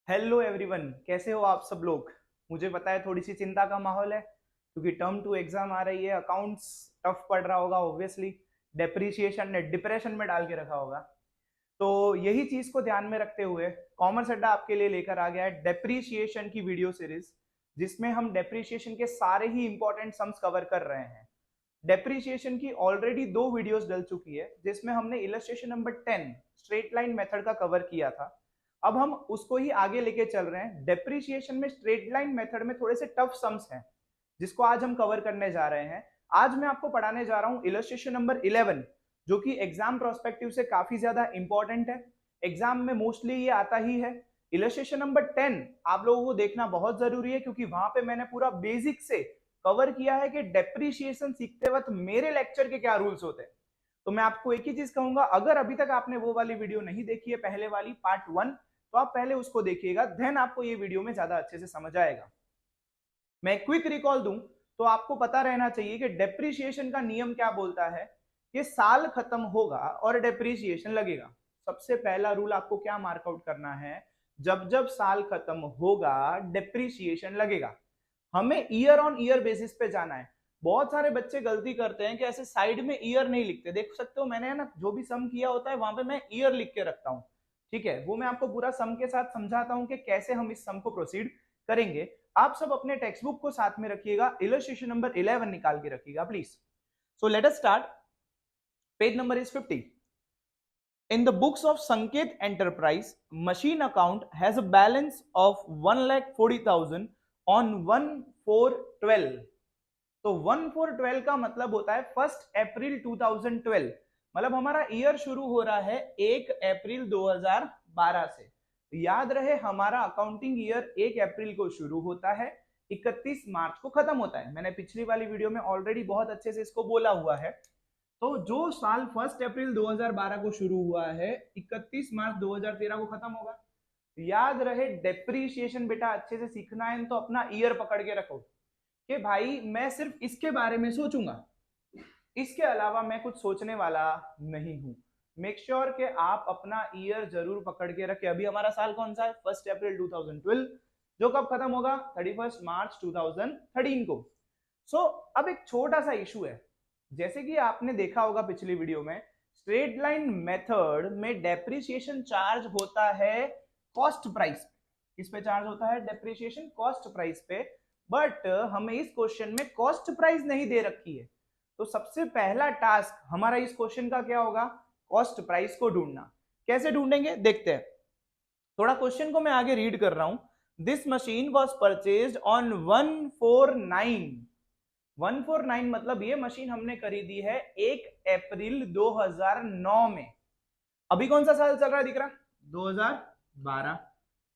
Hello everyone, कैसे हो आप सब लोग। मुझे पता है थोड़ी सी चिंता का माहौल है क्योंकि टर्म टू एग्जाम आ रही है। अकाउंट्स टफ पड़ रहा होगा ऑब्वियसली। डेप्रीशिएशन ने डिप्रेशन में डाल के रखा होगा। तो यही चीज को ध्यान में रखते हुए कॉमर्स अड्डा आपके लिए लेकर आ गया है डेप्रीशिएशन की वीडियो सीरीज, जिसमें हम डेप्रीशिएशन के सारे ही इंपॉर्टेंट सम्स कवर कर रहे हैं। डेप्रीशिएशन की ऑलरेडी 2 वीडियोस डल चुकी है जिसमें हमने illustration number 10 straight line method का कवर किया था। अब हम उसको ही आगे लेके चल रहे हैं। डेप्रीशिएशन में स्ट्रेट लाइन मेथड में थोड़े से टफ सम्स हैं जिसको आज हम कवर करने जा रहे हैं। आज मैं आपको पढ़ाने जा रहा हूं इलस्ट्रेशन नंबर 11, जो कि एग्जाम प्रोस्पेक्टिव से काफी ज्यादा इंपॉर्टेंट है। एग्जाम में मोस्टली ये आता ही है। इलस्ट्रेशन नंबर 10 आप लोगों को देखना बहुत जरूरी है क्योंकि वहां पे मैंने पूरा बेसिक से कवर किया है कि डेप्रीशिएशन सीखते वक्त मेरे लेक्चर के क्या रूल्स होते हैं। तो मैं आपको एक ही चीज कहूंगा, अगर अभी तक आपने वो वाली वीडियो नहीं देखी है, पहले वाली पार्ट 1, तो आप पहले उसको देखिएगा, देन आपको ये वीडियो में ज्यादा अच्छे से समझ आएगा। मैं क्विक रिकॉल दूं तो आपको पता रहना चाहिए कि डेप्रीशिएशन का नियम क्या बोलता है कि साल खत्म होगा और डेप्रीशिएशन लगेगा। सबसे पहला रूल आपको क्या मार्कआउट करना है, जब जब साल खत्म होगा डेप्रीशिएशन लगेगा। हमें ईयर ऑन ईयर बेसिस पे जाना है। बहुत सारे बच्चे गलती करते हैं कि ऐसे साइड में ईयर नहीं लिखते। देख सकते हो मैंने ना जो भी सम किया होता है वहां पे मैं ईयर लिख के रखता हूँ। ठीक है, वो मैं आपको पूरा सम के साथ समझाता हूँ कि कैसे हम इस सम को प्रोसीड करेंगे। आप सब अपने टेक्स्ट बुक को साथ में रखिएगा, इलस्ट्रेशन नंबर 11 निकाल के रखिएगा please. So let us start. Page number is 50। In the books of Sanket Enterprise, machine account has a balance of 1,40,000 on 1/4/12। तो 1/4/12 का मतलब होता है 1 अप्रैल 2012। मतलब हमारा ईयर शुरू हो रहा है 1 अप्रैल 2012 से। तो याद रहे हमारा अकाउंटिंग ईयर 1 अप्रैल को शुरू होता है, 31 मार्च को खत्म होता है। मैंने पिछली वाली वीडियो में ऑलरेडी बहुत अच्छे से इसको बोला हुआ है। तो जो साल 1 अप्रैल 2012 को शुरू हुआ है 31 मार्च 2013 को खत्म होगा। याद रहे डेप्रीशिएशन बेटा अच्छे से सीखना है तो अपना ईयर पकड़ के रखो कि भाई मैं सिर्फ इसके बारे में सोचूंगा, इसके अलावा मैं कुछ सोचने वाला नहीं हूं। मेक श्योर कि आप अपना ईयर जरूर पकड़ के रखें। अभी हमारा साल कौन सा है, 1 अप्रैल 2012, जो कब खत्म होगा 31 मार्च 2013 को। अब एक छोटा सा इशू है। जैसे कि आपने देखा होगा पिछली वीडियो में, स्ट्रेट लाइन मेथड में डेप्रिसिएशन चार्ज होता है कॉस्ट प्राइस। किस पे चार्ज होता है डेप्रिसिएशन? कॉस्ट प्राइस पे। बट हमें इस क्वेश्चन में कॉस्ट प्राइस नहीं दे रखी है। तो सबसे पहला टास्क हमारा इस क्वेश्चन का क्या होगा, कॉस्ट प्राइस को ढूंढना। कैसे ढूंढेंगे देखते हैं। थोड़ा क्वेश्चन को मैं आगे रीड कर रहा हूं। This machine was purchased on 149। 149 मतलब ये मशीन हमने खरीदी है 1 अप्रैल 2009 में। अभी कौन सा साल चल रहा है दिख रहा, 2012।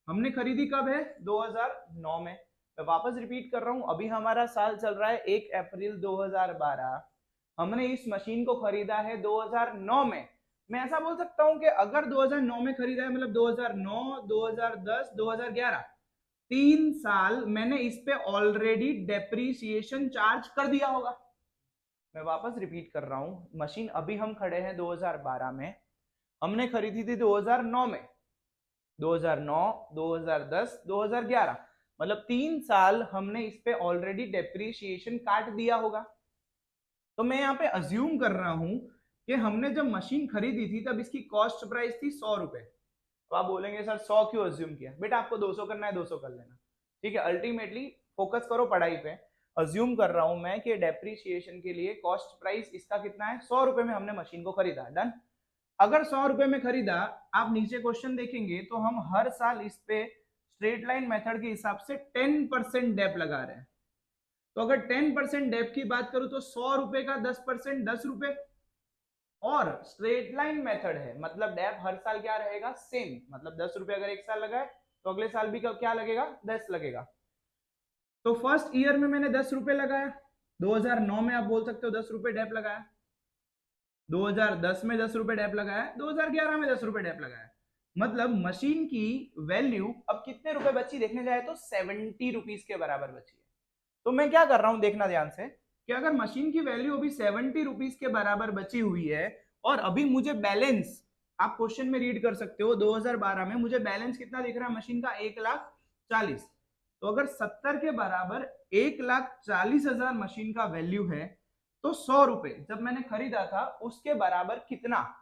हमने खरीदी कब है, 2009 में। मैं वापस रिपीट कर रहा हूं, अभी हमारा साल चल रहा है 1 अप्रैल 2012। हमने इस मशीन को खरीदा है 2009 में। मैं ऐसा बोल सकता हूं कि अगर 2009 में खरीदा है मतलब 2009, 2010, 2011, 3 साल मैंने इस पे ऑलरेडी डेप्रीसिएशन चार्ज कर दिया होगा। मैं वापस रिपीट कर रहा हूं, मशीन अभी हम खड़े हैं 2012 में, हमने खरीदी थी 2009 में। 2009, 2010, 2011 मतलब 3 साल हमने इस पे ऑलरेडी डेप्रीसिएशन काट दिया होगा। तो मैं यहाँ पे अज्यूम कर रहा हूं कि हमने जब मशीन खरीदी थी तब इसकी कॉस्ट प्राइस थी 100 रुपए। तो आप बोलेंगे सर 100 क्यों अज्यूम किया? बेटा आपको 200 करना है 200 कर लेना, ठीक है। अल्टीमेटली फोकस करो पढ़ाई पे। अज्यूम कर रहा हूं मैं कि डेप्रीशिएशन के लिए कॉस्ट प्राइस इसका कितना है, 100 रुपए में हमने मशीन को खरीदा। डन। अगर 100 रुपए में खरीदा, आप नीचे क्वेश्चन देखेंगे तो हम हर साल इस पे स्ट्रेट लाइन मेथड के हिसाब से 10% डेप लगा रहे हैं। तो अगर 10% डेप की बात करूं तो 100 रुपए का 10% 10 रुपए। और स्ट्रेट लाइन मेथड है मतलब डेप हर साल क्या रहेगा, सेम। मतलब 10 रुपए अगर एक साल लगाए तो अगले साल भी क्या लगेगा, 10 लगेगा। तो फर्स्ट ईयर में मैंने 10 रुपए लगाया, 2009 में आप बोल सकते हो 10 रुपए डेप लगाया, 2010 में 10 रुपए डेप लगाया, 2011 में 10 रुपए डेप लगाया। मतलब मशीन की वैल्यू अब कितने रुपए बची देखने जाए तो 70 रुपीज के बराबर बची है। तो मैं क्या कर रहा हूं देखना ध्यान से कि अगर मशीन की वैल्यू अभी 70 रुपीज के बराबर बची हुई है और अभी मुझे बैलेंस आप क्वेश्चन में रीड कर सकते हो 2012 में मुझे बैलेंस कितना दिख रहा है मशीन का 1,40,000। तो अगर 70 के बराबर 1,40,000 मशीन का वैल्यू है तो 100 रुपए जब मैंने खरीदा था उसके बराबर कितना,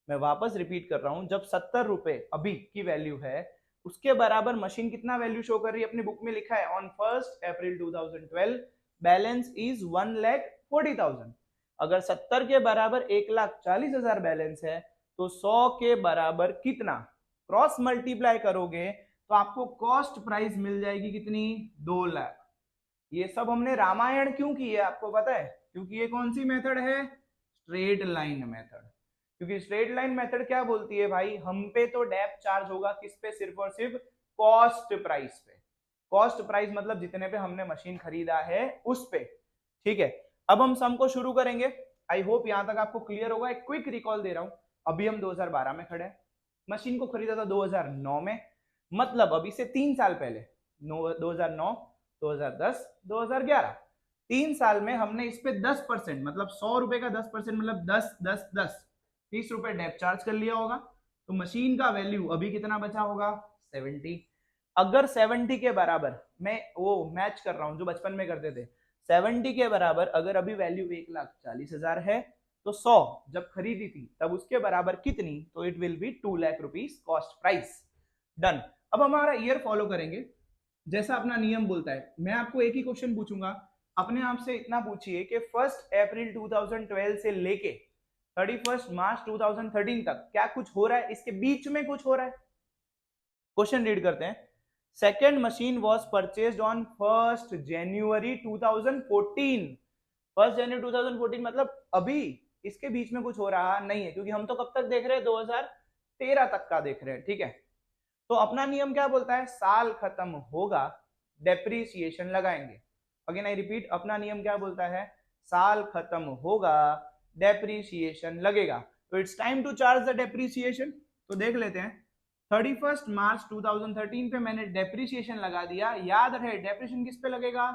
मैं वापस रिपीट कर रहा हूं, जब 70 रुपए अभी की वैल्यू है उसके बराबर मशीन कितना वैल्यू शो कर रही है, अपनी बुक में लिखा है ऑन 1 अप्रैल 2012 बैलेंस इज 1,40,000। अगर 70 के बराबर 1,40,000 बैलेंस है तो 100 के बराबर कितना, क्रॉस मल्टीप्लाई करोगे तो आपको कॉस्ट प्राइस मिल जाएगी कितनी, 2 लाख। ये सब हमने रामायण क्यों की है आपको पता है, क्योंकि ये कौन सी मेथड है, स्ट्रेट लाइन मेथड। क्योंकि स्ट्रेट लाइन मेथड क्या बोलती है भाई, हम पे तो डेप चार्ज होगा किस पे, सिर्फ और सिर्फ कॉस्ट प्राइस पे। कॉस्ट प्राइस मतलब जितने पे हमने मशीन खरीदा है उस पे, ठीक है। अब हम सम को शुरू करेंगे। आई होप यहां तक आपको क्लियर होगा। एक क्विक रिकॉल दे रहा हूं, अभी हम 2012 में खड़े हैं, मशीन को खरीदा था 2009 में, मतलब अभी से 3 साल पहले, 2009, 2010, 2011, 3 साल में हमने इस पे 10% मतलब 100 रुपए का 10% मतलब 10 10 10 30 रुपए डेप चार्ज कर लिया होगा। तो मशीन का वैल्यू अभी कितना बचा होगा, 70। अगर 70 के बराबर, मैं वो मैच कर रहा हूं जो बचपन में करते थे, 70 के बराबर अगर अभी वैल्यू 1,40,000 है तो 100 जब खरीदी थी तब उसके बराबर कितनी, तो it will be 2 lakh rupees cost price. Done. अब हमारा ईयर फॉलो करेंगे जैसा अपना नियम बोलता है। मैं आपको एक ही क्वेश्चन पूछूंगा, अपने आप से इतना पूछिए कि 1 अप्रैल 2012 से लेके 31 मार्च 2013 तक क्या कुछ हो रहा है, इसके बीच में कुछ हो रहा है। क्वेश्चन रीड करते हैं। Second machine was purchased on 1 जनवरी 2014। 1 जनवरी 2014 मतलब अभी, इसके बीच में कुछ हो रहा नहीं है क्योंकि हम तो कब तक देख रहे हैं, 2013 तक का देख रहे हैं, ठीक है। तो अपना नियम क्या बोलता है, साल खत्म होगा डेप्रीसिएशन लगाएंगे। अगेन आई रिपीट, अपना नियम क्या बोलता है, साल खत्म होगा डेप्रीसिएशन लगेगा। तो it's time to charge the depreciation. तो देख लेते हैं, 31 मार्च 2013 पे मैंने डेप्रीसिएशन लगा दिया। याद रहे डेप्रीसिएशन किस पे लगेगा,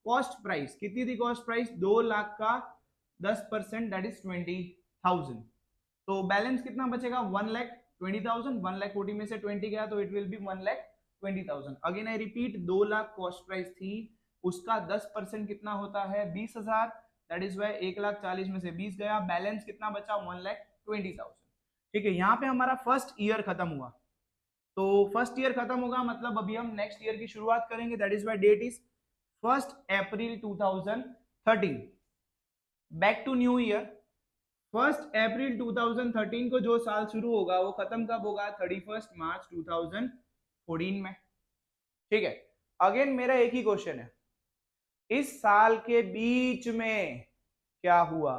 कॉस्ट प्राइस। कितनी थी कॉस्ट प्राइस, 2 लाख का 10% दैट इज 20,000। तो बैलेंस कितना बचेगा, 1,20,000। 1,40,000 में से 20 गया तो it will be 1,20,000। Again I repeat, 2 lakh cost price थी, उसका 10% कितना होता है, 20,000। दैट इज वाई 1,40,000 में से 20 गया, बैलेंस कितना बचा, 1,20,000। ठीक है, यहाँ पे हमारा फर्स्ट ईयर खत्म हुआ। तो फर्स्ट ईयर खत्म होगा मतलब अभी हम नेक्स्ट ईयर की शुरुआत करेंगे। That is why date is 1 April 2013। Back to new year. 1 अप्रैल 2013 को जो साल शुरू होगा वो खत्म कब होगा, 31 मार्च 2014 में, ठीक है। अगेन मेरा एक ही क्वेश्चन है, इस साल के बीच में क्या हुआ,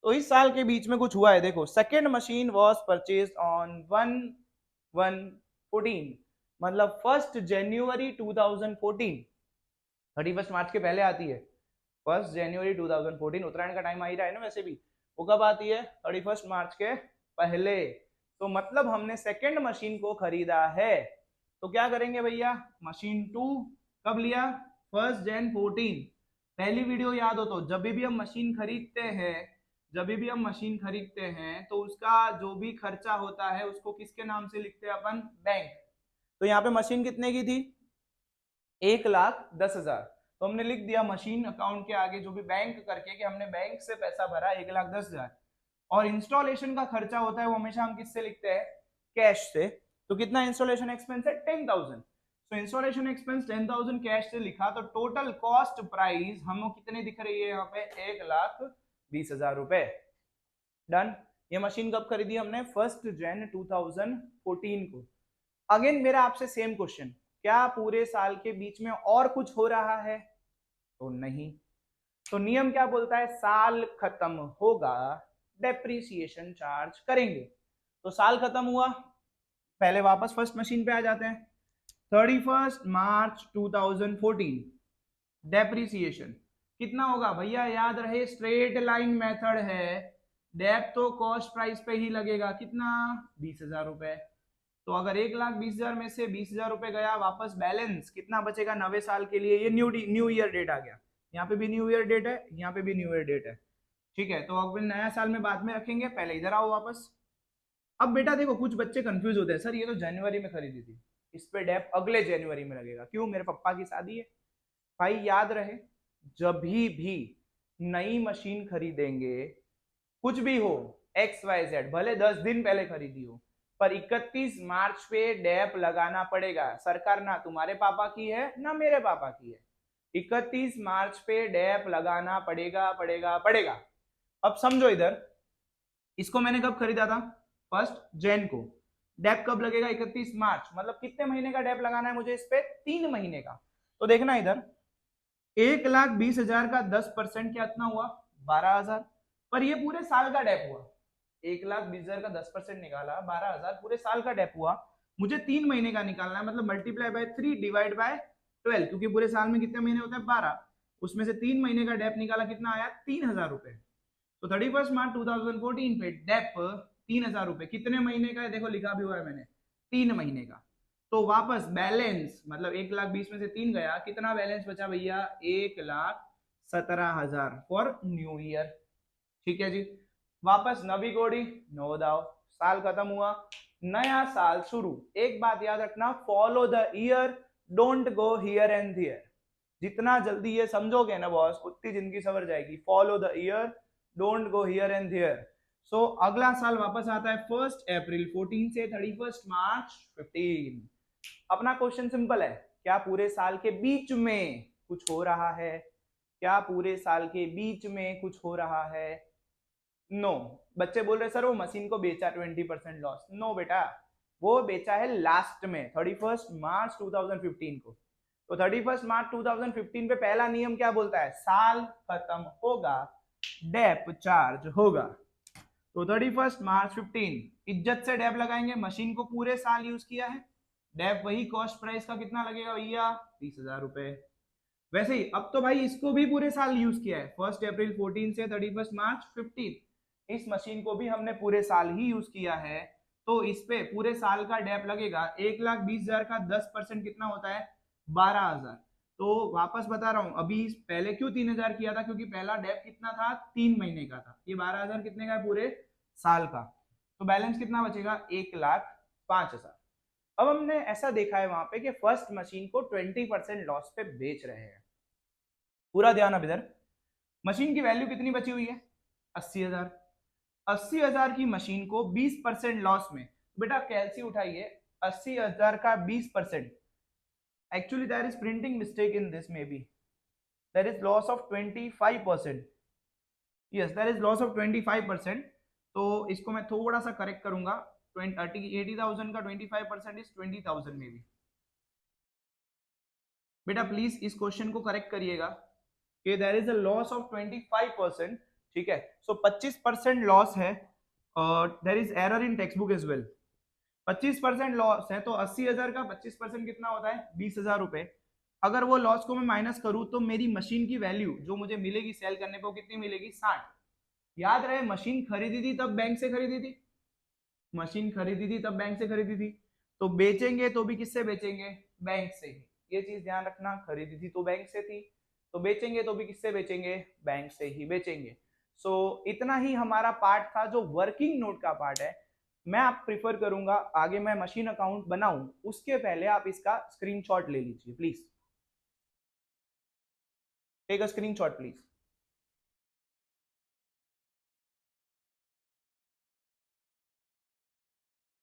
तो इस साल के बीच में कुछ हुआ है। देखो, second machine was purchase on 1/1/14 मतलब 1 जनवरी 2014। 31 मार्च के पहले आती है 1 जनवरी 2014, उत्तरायण का टाइम आ ही रहा है ना वैसे भी, वो कब आती है, 31 मार्च के पहले। तो मतलब हमने सेकेंड मशीन को खरीदा है, तो क्या करेंगे भैया, मशीन 2 कब लिया, 1 जन 14। पहली वीडियो याद हो तो, जब भी हम मशीन खरीदते हैं, जब भी हम मशीन खरीदते हैं तो उसका जो भी खर्चा होता है उसको किसके नाम से लिखते हैं अपन, बैंक। तो यहाँ पे मशीन कितने की थी, 1,10,000। तो हमने लिख दिया मशीन अकाउंट के आगे जो भी बैंक करके कि हमने बैंक से पैसा भरा 1,10,000। और इंस्टॉलेशन का खर्चा होता है वो हमेशा हम किससे लिखते हैं, कैश से। तो कितना इंस्टॉलेशन एक्सपेंस है, 10,000। तो इंस्टॉलेशन एक्सपेंस 10,000 कैश से लिखा, तो टोटल कॉस्ट प्राइस हमको कितने दिख रही है यहाँ पे, 1,20,000 रुपए। डन। ये मशीन कब खरीदी हमने, 1 जन 2014 को। अगेन मेरा आपसे सेम क्वेश्चन, क्या पूरे साल के बीच में और कुछ हो रहा है, तो नहीं। तो नियम क्या बोलता है, साल खत्म होगा डेप्रीसिएशन चार्ज करेंगे। तो साल खत्म हुआ, पहले वापस फर्स्ट मशीन पे आ जाते हैं। 31 मार्च 2014 डेप्रीसिएशन कितना होगा भैया, याद रहे स्ट्रेट लाइन मेथड है, डेप तो कॉस्ट प्राइस पे ही लगेगा, कितना, 20,000 रुपए। तो अगर 1,20,000 में से 20,000 रुपए गया वापस, बैलेंस कितना बचेगा नवे साल के लिए, ये न्यू ईयर डेट आ गया, यहाँ पे भी न्यू ईयर डेट है, यहाँ पे भी न्यू ईयर डेट है, ठीक है। तो अब नया साल में बाद में रखेंगे, पहले इधर आओ वापस। अब बेटा देखो कुछ बच्चे कंफ्यूज होते हैं, सर ये तो जनवरी में खरीदी थी, इस पे डेप अगले जनवरी में लगेगा, क्यों, मेरे पापा की शादी है। भाई याद रहे, जब भी नई मशीन खरीदेंगे, कुछ भी हो, एक्स वाई जेड, भले 10 दिन पहले खरीदी हो, पर 31 मार्च पे डेप लगाना पड़ेगा। सरकार ना तुम्हारे पापा की है ना मेरे पापा की है, 31 मार्च पे डेप लगाना पड़ेगा पड़ेगा पड़ेगा। अब समझो इधर, इसको मैंने कब खरीदा था, 1 जैन को। डेप कब लगेगा, 31 मार्च, मतलब कितने महीने का डेप लगाना है मुझे इस पे, 3 महीने का। तो देखना इधर, 1,20,000 का 10% कितना हुआ, 12,000। पर ये पूरे साल का डेप हुआ, 1,20,000 का 10% निकाला, 12,000 पूरे साल का डेप हुआ। मुझे 3 महीने का निकालना है, मतलब मल्टीप्लाई बाय 3 डिवाइड बाय 12, क्योंकि पूरे साल में कितने महीने होते हैं, 12। उसमें से 3 महीने का डेप निकाला, कितना आया, 3,000 रुपए। तो 31 मार्च 2014 पे डेप 3,000 रुपए, कितने महीने का है, देखो लिखा भी हुआ है मैंने, 3 महीने का। तो वापस बैलेंस, मतलब 1,20,000 में से 3 गया, कितना बैलेंस बचा भैया, 1,17,000 फॉर न्यू ईयर। ठीक है जी, वापस नवी कोड़ी नो दाव, साल खत्म हुआ, नया साल शुरू। एक बात याद रखना, follow the year, don't go here and there. जितना जल्दी ये समझोगे ना बॉस, उतनी जिंदगी सवर जाएगी। Follow the year, don't go here and there. So अगला साल वापस आता है 1 अप्रैल 14 से 31 मार्च 15। अपना क्वेश्चन सिंपल है, क्या पूरे साल के बीच में कुछ हो रहा है, क्या पूरे साल के बीच में कुछ हो रहा है, नो। बच्चे बोल रहे सर वो मशीन को बेचा 20% लॉस, नो बेटा, वो बेचा है लास्ट में 31 मार्च 2015 को। तो 31 मार्च 2015 पे पहला नियम क्या बोलता है, साल खत्म होगा, डेप चार्ज होगा। तो 31 मार्च 15 इज्जत से डेप लगाएंगे, मशीन को पूरे साल यूज किया है, डेप वही कॉस्ट प्राइस का कितना लगेगा भैया, 30,000 रुपए। वैसे ही अब तो भाई इसको भी पूरे साल यूज किया है, 1 अप्रैल 14 से 31 मार्च 15, इस मशीन को भी हमने पूरे साल ही यूज किया है। तो इस पे पूरे साल का डेप लगेगा, 1,20,000 का 10% कितना होता है, 12,000। तो वापस बता रहा हूं, अभी पहले क्यों 3,000 किया था, क्योंकि पहला डेप कितना था, 3 महीने का था, ये 12,000 कितने का है, पूरे साल का। तो बैलेंस कितना बचेगा, 1,05,000। अब हमने ऐसा देखा है वहां पे कि फर्स्ट मशीन को 20% लॉस पे बेच रहे हैं। पूरा ध्यान अब इधर, मशीन की वैल्यू कितनी बची हुई है, 80,000। 80,000 की मशीन को 20% लॉस में, बेटा कैलसी उठाइए, 80,000 का 20%, actually there is printing mistake in this, may be there is loss of 25%, yes there is loss of 25%। तो इसको मैं थोड़ा सा करेक्ट करूंगा, 80,000 का 25% इज 20,000 में भी। बेटा प्लीज इस क्वेश्चन को करेक्ट करिएगा कि there is a loss of 25%, ठीक है। सो 25% लॉस है, और there is error in text book as well. 25% loss है, तो 80,000 का 25% कितना होता है, 20,000 रुपए। अगर वो लॉस को मैं माइनस करूं तो मेरी मशीन की वैल्यू जो मुझे मिलेगी सेल करने पे, वो कितनी मिलेगी, 60। याद रहे मशीन खरीदी थी तब बैंक से खरीदी थी, मशीन खरीदी थी तब बैंक से खरीदी थी, तो बेचेंगे तो भी किससे बेचेंगे, बैंक से ही। ये चीज ध्यान रखना, खरीदी थी तो बैंक से थी, तो बेचेंगे तो भी किससे बेचेंगे, बैंक से ही बेचेंगे। सो इतना ही हमारा पार्ट था जो वर्किंग नोट का पार्ट है। मैं आप प्रिफर करूंगा आगे मैं मशीन अकाउंट बनाऊं, उसके पहले आप इसका स्क्रीनशॉट ले लीजिए please, take a screenshot please.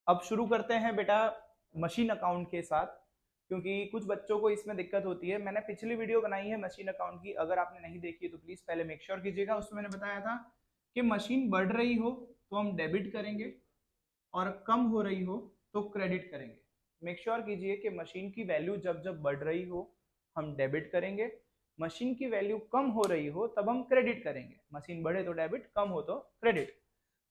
अब शुरू करते हैं बेटा मशीन अकाउंट के साथ, क्योंकि कुछ बच्चों को इसमें दिक्कत होती है। मैंने पिछली वीडियो बनाई है मशीन अकाउंट की, अगर आपने नहीं देखी तो प्लीज पहले मेक श्योर कीजिएगा। उसमें मैंने बताया था कि मशीन बढ़ रही हो तो हम डेबिट करेंगे, और कम हो रही हो तो क्रेडिट करेंगे। मेक श्योर कीजिए कि मशीन की वैल्यू जब जब बढ़ रही हो हम डेबिट करेंगे, मशीन की वैल्यू कम हो रही हो तब हम क्रेडिट करेंगे। मशीन बढ़े तो डेबिट, कम हो तो क्रेडिट।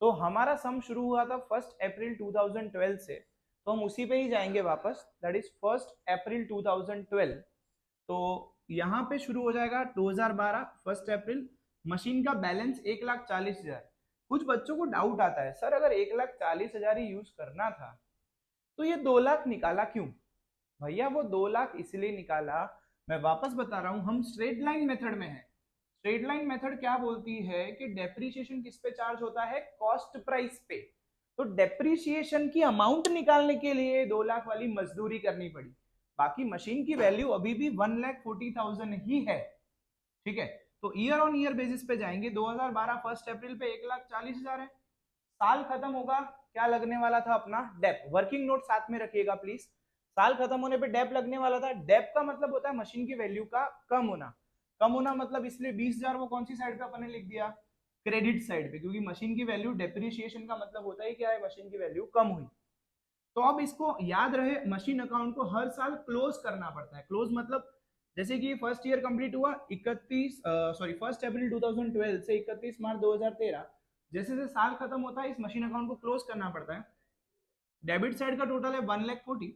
तो हमारा सम शुरू हुआ था 1 अप्रैल 2012 से, तो हम उसी पे ही जाएंगे वापस, दैट इज 1 अप्रैल 2012। तो यहाँ पे शुरू हो जाएगा 2012 1 अप्रैल, मशीन का बैलेंस 1,40,000। कुछ बच्चों को डाउट आता है, सर अगर 1,40,000 ही यूज करना था तो ये 2 लाख निकाला क्यों। भैया वो 2 लाख इसलिए निकाला, मैं वापस बता रहा हूं, हम स्ट्रेट लाइन मेथड में है। स्ट्रेट लाइन मेथड क्या बोलती है कि डेप्रिसिएशन किस पे चार्ज होता है, कॉस्ट प्राइस पे। तो डेप्रीशिएशन की अमाउंट निकालने के लिए 2 लाख वाली मजदूरी करनी पड़ी, बाकी मशीन की वैल्यू अभी भी 1,40,000 ही है, ठीक है। तो ईयर ऑन ईयर बेसिस पे जाएंगे, 2012 फर्स्ट अप्रैल पे 1,40,000 है, साल खत्म होगा, क्या लगने वाला था अपना डेप, वर्किंग नोट साथ में रखिएगा प्लीज। साल खत्म होने पे डेप लगने वाला था, डेप का मतलब होता है मशीन की वैल्यू का कम होना, कम होना मतलब इसलिए 20,000 वो कौन सी साइड पे अपन ने लिख दिया, क्रेडिट साइड पे, क्योंकि मशीन की वैल्यू डेप्रिसिएशन का मतलब होता है क्या है, मशीन की वैल्यू कम हुई। तो अब इसको याद रहे, मशीन अकाउंट को हर साल क्लोज करना पड़ता है, क्लोज मतलब जैसे कि फर्स्ट ईयर कंप्लीट हुआ 1 अप्रैल 2012 से 31 मार्च 2013, जैसे जैसे साल खत्म होता है इस मशीन अकाउंट को क्लोज करना पड़ता है। डेबिट साइड का टोटल है 1,40,000,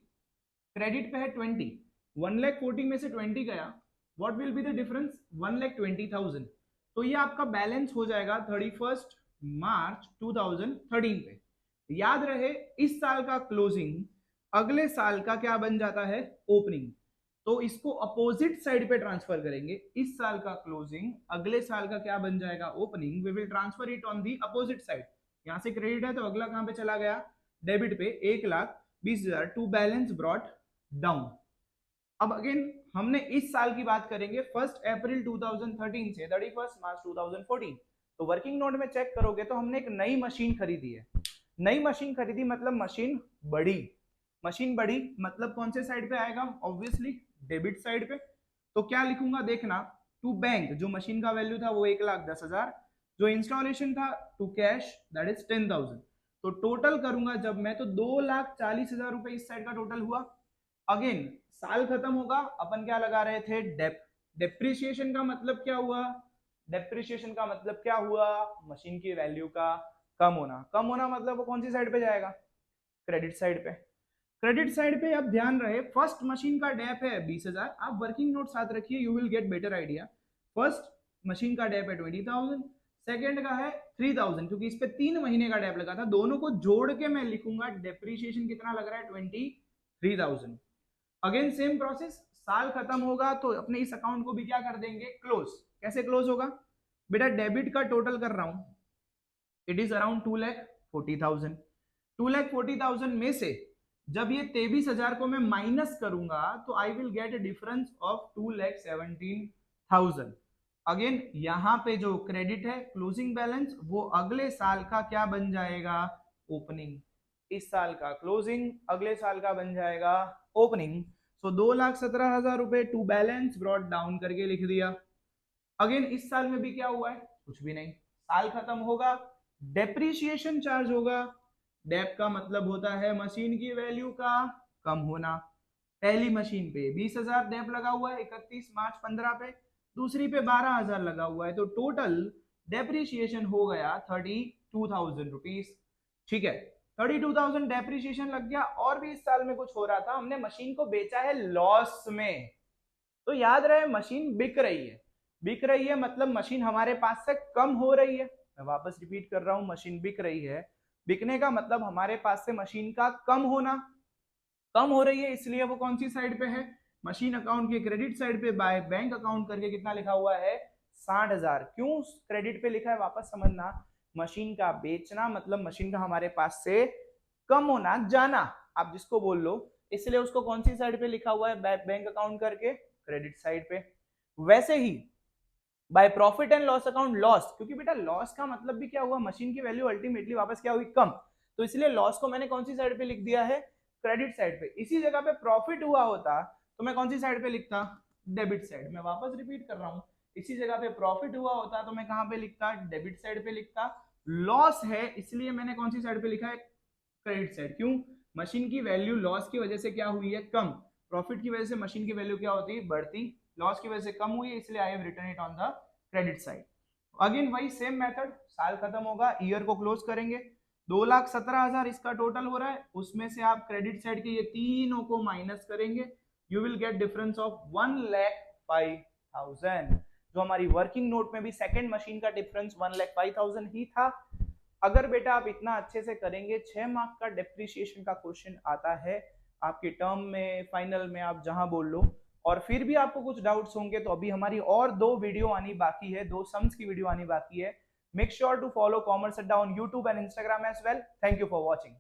क्रेडिट पे है 20, 1,40,000 में से 20 गया, what will be the difference, 1,20,000। तो ये आपका बैलेंस हो जाएगा 31 मार्च 2013 पे। याद रहे इस साल का क्लोजिंग अगले साल का क्या बन जाता है, ओपनिंग। तो इसको अपोजिट साइड पे ट्रांसफर करेंगे, इस साल का क्लोजिंग अगले साल का क्या बन जाएगा, opening, we will transfer it on the opposite side. यहां से क्रेडिट है तो अगला कहां पे चला गया, डेबिट पे 1,20,000 टू बैलेंस ब्रॉट डाउन। अब अगेन हमने इस साल की बात करेंगे 1 अप्रैल 2013 से 31 मार्च 2014। तो वर्किंग नोट में चेक करोगे तो हमने एक नई मशीन खरीदी है, नई मशीन खरीदी मतलब मशीन बढ़ी, मशीन बढ़ी मतलब कौन से साइड पे आएगा, ऑब्वियसली डेबिट साइड पे। तो क्या लिखूंगा देखना, टू बैंक जो मशीन का वैल्यू था वो 1,10,000, जो इंस्टॉलेशन था टू कैश दैट इज 10,000। तो टोटल करूंगा जब मैं तो 2,40,000 रुपए इस साइड का टोटल हुआ। अगेन साल खत्म होगा, अपन क्या लगा रहे थे, डेप, डेप्रिसिएशन का मतलब क्या हुआ, डेप्रिसिएशन का मतलब क्या हुआ, मशीन की वैल्यू का कम होना, कम होना मतलब वो कौन सी साइड पे जाएगा, क्रेडिट साइड पे। क्रेडिट साइड पे अब ध्यान रहे फर्स्ट मशीन का डेप है 20,000, आप वर्किंग नोट साथ रखिए, you will get better idea. First machine का डेप है 20,000, सेकेंड का है 3,000, क्योंकि इस पे 3 महीने का डेप लगा था, दोनों को जोड़ के मैं लिखूंगा डेप्रिसिएशन कितना लग रहा है, 23,000। अगेन सेम प्रोसेस, साल खत्म होगा तो अपने इस अकाउंट को भी क्या कर देंगे, क्लोज। कैसे क्लोज होगा बेटा, डेबिट का टोटल कर रहा हूं, इट इज अराउंड 2,40,000, 2,40,000 में से जब ये 23,000 को मैं माइनस करूंगा तो I will get A difference of 2,17,000। Again यहाँ पे जो क्रेडिट है क्लोजिंग बैलेंस वो अगले साल का क्या बन जाएगा, ओपनिंग। इस साल का क्लोजिंग अगले साल का बन जाएगा ओपनिंग। सो 2,17,000 रुपए टू बैलेंस ब्रॉट डाउन करके लिख दिया। अगेन इस साल में भी क्या हुआ है, कुछ भी नहीं, साल खत्म होगा, डेप्रिसिएशन चार्ज होगा, डेप का मतलब होता है मशीन की वैल्यू का कम होना। पहली मशीन पे 20,000 डेप लगा हुआ है 31 मार्च 15 पे, दूसरी पे 12,000 लगा हुआ है, तो टोटल डेप्रिसिएशन हो गया 32,000 रुपीज, ठीक है। 32,000 डेप्रिसिएशन लग गया। और भी इस साल में कुछ हो रहा था, हमने मशीन को बेचा है लॉस में, तो याद रहे मशीन बिक रही है, बिक रही है मतलब मशीन हमारे पास से कम हो रही है। मैं वापस रिपीट कर रहा हूं, मशीन बिक रही है, बिकने का मतलब हमारे पास से मशीन का कम होना, कम हो रही है, इसलिए वो कौन सी साइड पे है, मशीन अकाउंट के क्रेडिट साइड पे, बाय बैंक अकाउंट करके कितना लिखा हुआ है, 60,000। क्यों क्रेडिट पे लिखा है वापस समझना, मशीन का बेचना मतलब मशीन का हमारे पास से कम होना, जाना आप जिसको बोल लो, इसलिए उसको कौन सी साइड पे लिखा हुआ है, बैंक अकाउंट करके क्रेडिट साइड पे। वैसे ही by profit and loss account loss, क्योंकि बेटा लॉस का मतलब भी क्या हुआ, मशीन की वैल्यू अल्टीमेटली वापस क्या हुई, कम, तो इसलिए लॉस को मैंने कौन सी साइड पे लिख दिया है, क्रेडिट साइड पे। इसी जगह पे प्रॉफिट हुआ होता तो मैं कौन सी साइड पे लिखता, डेबिट साइड। मैं वापस रिपीट कर रहा हूं, इसी जगह पे प्रॉफिट हुआ होता तो मैं कहां पे लिखता, डेबिट साइड पे लिखता। लॉस है इसलिए मैंने कौन सी साइड पे लिखा है, क्रेडिट साइड। क्यों, मशीन की वैल्यू लॉस की वजह से क्या हुई है, कम, प्रॉफिट की वजह से मशीन की वैल्यू क्या होती है, बढ़ती, लॉस की वजह से कम हुई है, इसलिए I have written it on the credit side. Again वही सेम मेथड, साल खत्म होगा, ईयर को क्लोज करेंगे, 2,17,000 इसका टोटल हो रहा है, उसमें से आप क्रेडिट साइड के ये तीनों को माइनस करेंगे, you will get difference of 1,05,000। जो हमारी वर्किंग नोट में भी सेकंड मशीन का डिफरेंस 1,05,000 ही था। अगर बेटा आप इतना अच्छे से करेंगे, 6 मार्क का डेप्रिसिएशन का क्वेश्चन आता है आपके टर्म में, फाइनल में, आप जहां बोल लो, और फिर भी आपको कुछ डाउट्स होंगे तो अभी हमारी और 2 वीडियो आनी बाकी है, 2 सम्स की वीडियो आनी बाकी है। Make sure to follow Commerce Adda on YouTube and Instagram as well. Thank you for watching.